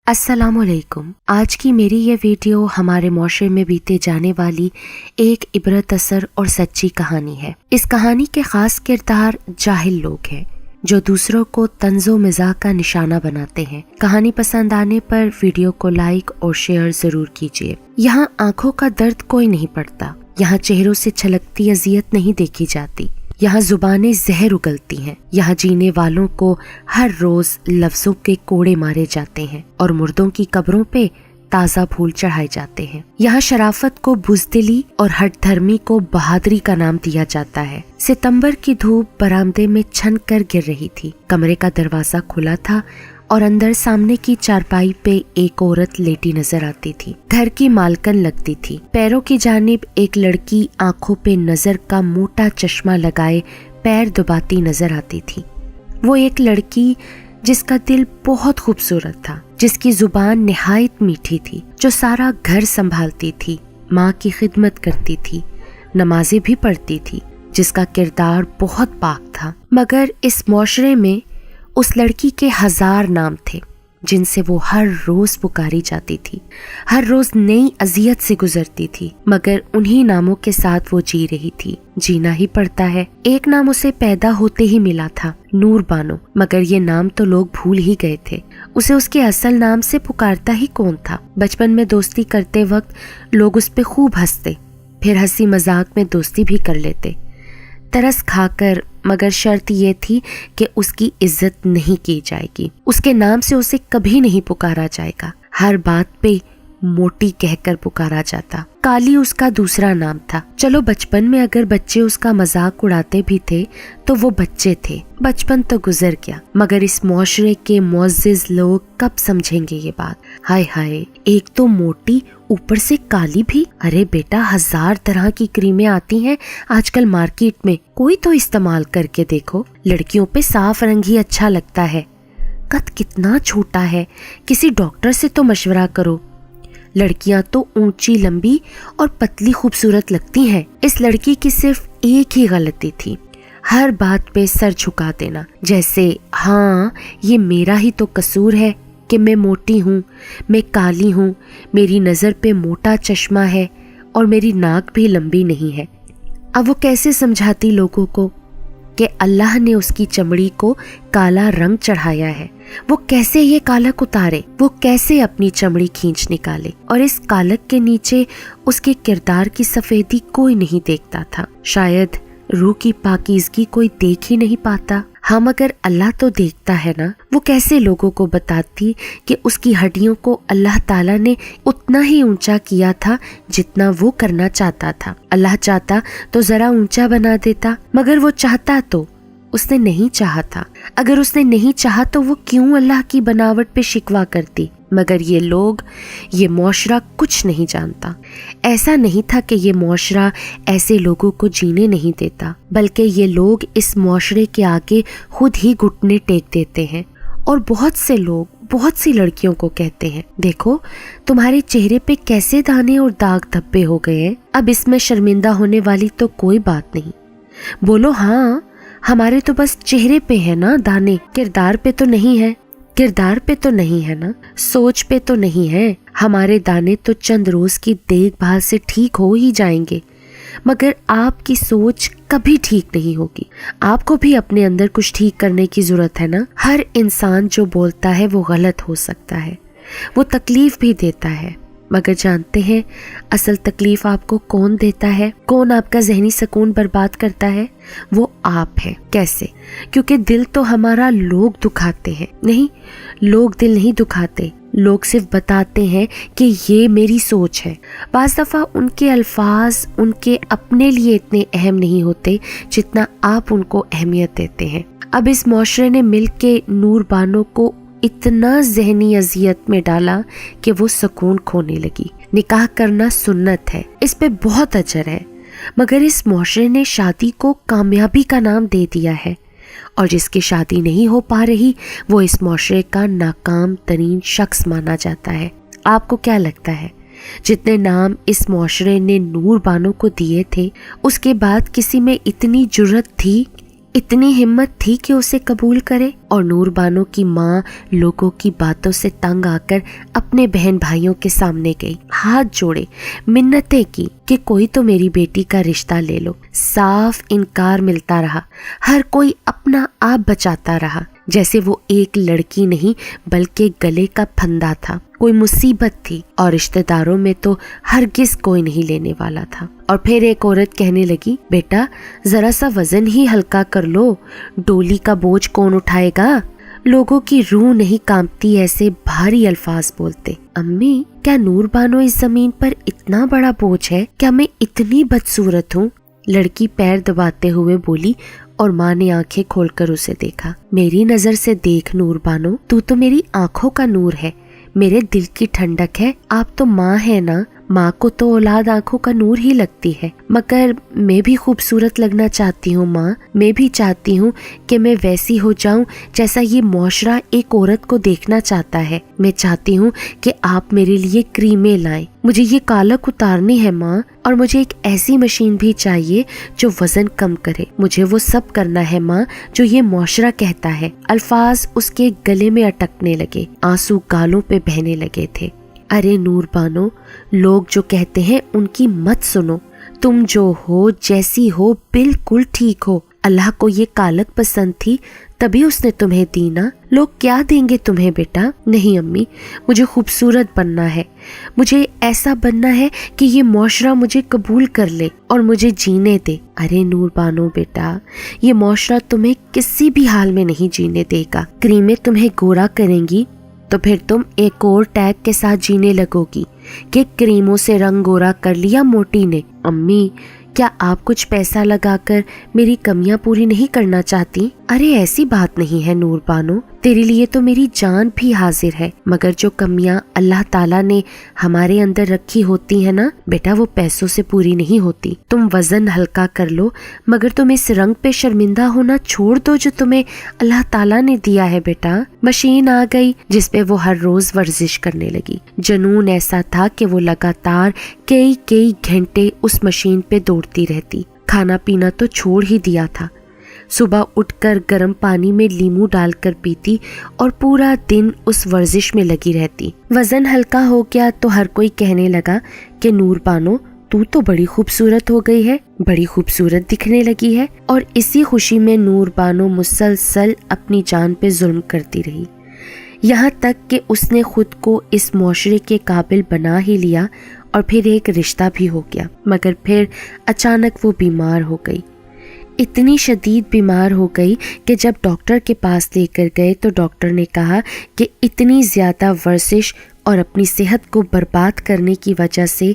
अस्सलाम वालेकुम। आज की मेरी ये वीडियो हमारे माशरे में बीते जाने वाली एक इबरत असर और सच्ची कहानी है। इस कहानी के खास किरदार जाहिल लोग हैं जो दूसरों को तंजो मिजाक का निशाना बनाते हैं। कहानी पसंद आने पर वीडियो को लाइक और शेयर जरूर कीजिए। यहाँ आंखों का दर्द कोई नहीं पड़ता, यहाँ चेहरों से छलकती अजियत नहीं देखी जाती, यहाँ जुबानें जहर उगलती हैं, यहाँ जीने वालों को हर रोज लफ्जों के कोड़े मारे जाते हैं और मुर्दों की कब्रों पे ताज़ा फूल चढ़ाए जाते हैं। यहाँ शराफत को बुज़दिली और हठ धर्मी को बहादुरी का नाम दिया जाता है। सितंबर की धूप बरामदे में छन कर गिर रही थी। कमरे का दरवाजा खुला था और अंदर सामने की चारपाई पे एक औरत लेटी नजर आती थी। घर की मालकन लगती थी। पैरों की जानिब एक लड़की आंखों पे नजर का मोटा चश्मा लगाए पैर दबाती नजर आती थी। वो एक लड़की जिसका दिल बहुत खूबसूरत था, जिसकी जुबान निहायत मीठी थी, जो सारा घर संभालती थी, माँ की खिदमत करती थी, नमाजें भी पढ़ती थी, जिसका किरदार बहुत पाक था। मगर इस मुआशरे में उस लड़की के 1000 नाम थे जिनसे वो हर रोज पुकारी जाती थी, हर रोज नई अजियत से गुजरती थी, मगर उन्हीं नामों के साथ वो जी रही थी। जीना ही पड़ता है। एक नाम उसे पैदा होते ही मिला था, नूर बानो, मगर ये नाम तो लोग भूल ही गए थे। उसे उसके असल नाम से पुकारता ही कौन था। बचपन में दोस्ती करते वक्त लोग उस पे खूब हंसते, फिर हंसी मजाक में दोस्ती भी कर लेते, तरस खाकर, मगर शर्त ये थी कि उसकी इज्जत नहीं की जाएगी, उसके नाम से उसे कभी नहीं पुकारा जाएगा। हर बात पे मोटी कहकर पुकारा जाता। काली उसका दूसरा नाम था। चलो बचपन में अगर बच्चे उसका मजाक उड़ाते भी थे तो वो बच्चे थे, बचपन तो गुजर गया। मगर इस मुआशरे के मुअज़्ज़िज़ लोग कब समझेंगे ये बात। हाय हाय, एक तो मोटी ऊपर से काली भी। अरे बेटा, 1000 तरह की क्रीमें आती हैं आजकल मार्केट में, कोई तो इस्तेमाल करके देखो। लड़कियों पे साफ रंग ही अच्छा लगता है। कद कितना छोटा है, किसी डॉक्टर से तो मशवरा करो। लड़कियां तो ऊंची लंबी और पतली खूबसूरत लगती हैं। इस लड़की की सिर्फ एक ही गलती थी, हर बात पे सर झुका देना, जैसे हाँ ये मेरा ही तो कसूर है कि मैं मोटी हूँ, मैं काली हूँ, मेरी नज़र पे मोटा चश्मा है और मेरी नाक भी लंबी नहीं है। अब वो कैसे समझाती लोगों को कि अल्लाह ने उसकी चमड़ी को काला रंग चढ़ाया है, वो कैसे ये कालक उतारे, वो कैसे अपनी चमड़ी खींच निकाले। और इस कालक के नीचे उसके किरदार की सफेदी कोई नहीं देखता था। शायद रूह की पाकीज़गी कोई देख ही नहीं पाता। हाँ, मगर अल्लाह तो देखता है ना। वो कैसे लोगों को बताती कि उसकी हड्डियों को अल्लाह ताला ने उतना ही ऊंचा किया था जितना वो करना चाहता था। अल्लाह चाहता तो जरा ऊंचा बना देता, मगर वो चाहता तो उसने नहीं चाहा था। अगर उसने नहीं चाहा तो वो क्यों अल्लाह की बनावट पे शिकवा करती। मगर ये लोग, ये मुआशरा कुछ नहीं जानता। ऐसा नहीं था कि ये मुआशरा ऐसे लोगों को जीने नहीं देता, बल्कि ये लोग इस मुआशरे के आगे खुद ही घुटने टेक देते हैं। और बहुत से लोग बहुत सी लड़कियों को कहते हैं, देखो तुम्हारे चेहरे पे कैसे दाने और दाग धब्बे हो गए हैं। अब इसमें शर्मिंदा होने वाली तो कोई बात नहीं। बोलो हाँ, हमारे तो बस चेहरे पे है ना दाने, किरदार पे तो नहीं है। किरदार पे तो नहीं है ना, सोच पे तो नहीं है। हमारे दाने तो चंद रोज की देखभाल से ठीक हो ही जाएंगे, मगर आपकी सोच कभी ठीक नहीं होगी। आपको भी अपने अंदर कुछ ठीक करने की जरूरत है ना। हर इंसान जो बोलता है वो गलत हो सकता है, वो तकलीफ भी देता है, मगर जानते हैं असल तकलीफ आपको कौन देता है, कौन आपका जहनी सुकून बर्बाद करता है? वो आप है। कैसे? क्योंकि दिल तो हमारा लोग दुखाते हैं। नहीं, लोग दिल नहीं दुखाते, लोग सिर्फ बताते हैं कि ये मेरी सोच है। बाज़ दफ़ा उनके अल्फाज उनके अपने लिए इतने अहम नहीं होते जितना आप उनको अहमियत देते हैं। अब इस मुआशरे ने मिल के नूर बानो को इतना जहनी अजियत में डाला कि वो सुकून खोने लगी। निकाह करना सुन्नत है, इस पे बहुत अजर है, मगर इस मुआशरे ने शादी को कामयाबी का नाम दे दिया है, और जिसकी शादी नहीं हो पा रही वो इस मुआशरे का नाकाम तरीन शख्स माना जाता है। आपको क्या लगता है, जितने नाम इस मुआशरे ने नूर बानो को दिए थे, उसके बाद किसी में इतनी जुर्रत थी इतनी हिम्मत थी कि उसे कबूल करे। और नूर बानो की माँ लोगों की बातों से तंग आकर अपने बहन भाइयों के सामने गई, हाथ जोड़े, मिन्नतें की कि कोई तो मेरी बेटी का रिश्ता ले लो। साफ इनकार मिलता रहा। हर कोई अपना आप बचाता रहा, जैसे वो एक लड़की नहीं बल्कि गले का फंदा था, कोई मुसीबत थी और रिश्तेदारों में तो हरगिज कोई नहीं लेने वाला था। और फिर एक औरत कहने लगी, बेटा जरा सा वजन ही हल्का कर लो, डोली का बोझ कौन उठाएगा। लोगों की रूह नहीं कांपती ऐसे भारी अल्फाज बोलते। अम्मी, क्या नूर बानो इस जमीन पर इतना बड़ा बोझ है? क्या मैं इतनी बदसूरत हूँ? लड़की पैर दबाते हुए बोली और माँ ने आंखें खोलकर उसे देखा। मेरी नजर से देख नूर बानो, तू तो मेरी आंखों का नूर है, मेरे दिल की ठंडक है। आप तो माँ है ना, माँ को तो औलाद आंखों का नूर ही लगती है। मगर मैं भी खूबसूरत लगना चाहती हूँ माँ, मैं भी चाहती हूँ कि मैं वैसी हो जाऊं जैसा ये मुआशरा एक औरत को देखना चाहता है। मैं चाहती हूँ कि आप मेरे लिए क्रीमें लाएं, मुझे ये कालक उतारनी है माँ, और मुझे एक ऐसी मशीन भी चाहिए जो वजन कम करे। मुझे वो सब करना है माँ जो ये मुआशरा कहता है। अल्फाज उसके गले में अटकने लगे, आंसू गालों पे बहने लगे थे। अरे नूर बानो, लोग जो कहते हैं उनकी मत सुनो। तुम जो हो, जैसी हो, बिल्कुल ठीक हो। अल्लाह को ये कालक पसंद थी तभी उसने तुम्हें दी ना। लोग क्या देंगे तुम्हें बेटा? नहीं अम्मी, मुझे खूबसूरत बनना है, मुझे ऐसा बनना है कि ये मुआशरा मुझे कबूल कर ले और मुझे जीने दे। अरे नूर बानो बेटा, ये मुआशरा तुम्हें किसी भी हाल में नहीं जीने देगा। क्रीमें तुम्हें गोरा करेंगी तो फिर तुम एक और टैग के साथ जीने लगोगी कि क्रीमों से रंग गोरा कर लिया मोटी ने। अम्मी, क्या आप कुछ पैसा लगाकर मेरी कमियां पूरी नहीं करना चाहती? अरे ऐसी बात नहीं है नूर बानो, तेरे लिए तो मेरी जान भी हाजिर है। मगर जो कमियां अल्लाह ताला ने हमारे अंदर रखी होती है ना बेटा, वो पैसों से पूरी नहीं होती। तुम वजन हल्का कर लो, मगर तुम इस रंग पे शर्मिंदा होना छोड़ दो जो तुम्हें अल्लाह ताला ने दिया है बेटा। मशीन आ गई जिसपे वो हर रोज वर्जिश करने लगी। जुनून ऐसा था कि वो लगातार कई घंटे उस मशीन पे दौड़ती रहती। खाना पीना तो छोड़ ही दिया था। सुबह उठकर गर्म पानी में लीमू डालकर पीती और पूरा दिन उस वर्जिश में लगी रहती। वजन हल्का हो गया तो हर कोई कहने लगा कि नूर बानो, तू तो बड़ी खूबसूरत हो गई है, बड़ी खूबसूरत दिखने लगी है। और इसी खुशी में नूर बानो मुसलसल अपनी जान पे जुल्म करती रही, यहाँ तक कि उसने खुद को इस मुआशरे के काबिल बना ही लिया और फिर एक रिश्ता भी हो गया। मगर फिर अचानक वो बीमार हो गई, इतनी शदीद बीमार हो गई कि जब डॉक्टर के पास लेकर गए तो डॉक्टर ने कहा कि इतनी ज़्यादा वर्जिश और अपनी सेहत को बर्बाद करने की वजह से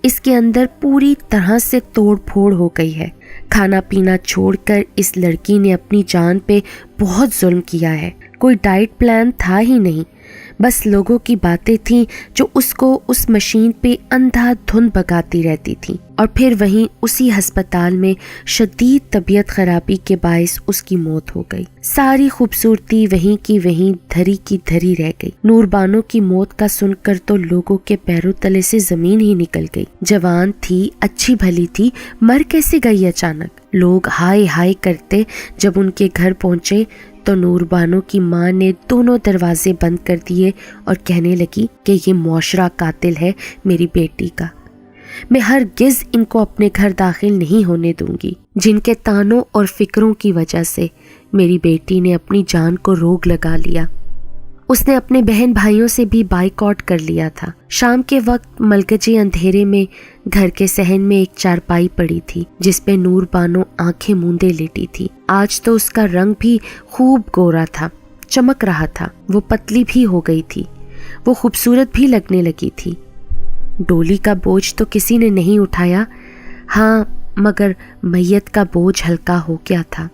इसके अंदर पूरी तरह से तोड़ फोड़ हो गई है। खाना पीना छोड़कर इस लड़की ने अपनी जान पे बहुत जुल्म किया है। कोई डाइट प्लान था ही नहीं, बस लोगों की बातें थीं जो उसको उस मशीन पे अंधाधुंध भगाती रहती थी। और फिर वहीं उसी अस्पताल में शदीद तबीयत खराबी के बायस उसकी मौत हो गई। सारी खूबसूरती वहीं की वहीं धरी की धरी रह गई। नूर बानो की मौत का सुनकर तो लोगों के पैरों तले से जमीन ही निकल गई। जवान थी, अच्छी भली थी, मर कैसे गई अचानक? लोग हाय हाय करते जब उनके घर पहुंचे तो नूर बानो की माँ ने दोनों दरवाजे बंद कर दिए और कहने लगी कि ये मुआशरा कातिल है मेरी बेटी का। मैं हरगिज इनको अपने घर दाखिल नहीं होने दूंगी, जिनके तानों और फिक्रों की वजह से मेरी बेटी ने अपनी जान को रोग लगा लिया। उसने अपने बहन भाइयों से भी बाइकआउट कर लिया था। शाम के वक्त मलगजे अंधेरे में घर के सहन में एक चारपाई पड़ी थी जिसपे नूर बानो आंखें मूंदे लेटी थी। आज तो उसका रंग भी खूब गोरा था, चमक रहा था। वो पतली भी हो गई थी, वो खूबसूरत भी लगने लगी थी। डोली का बोझ तो किसी ने नहीं उठाया, हाँ, मगर मैयत का बोझ हल्का हो गया था।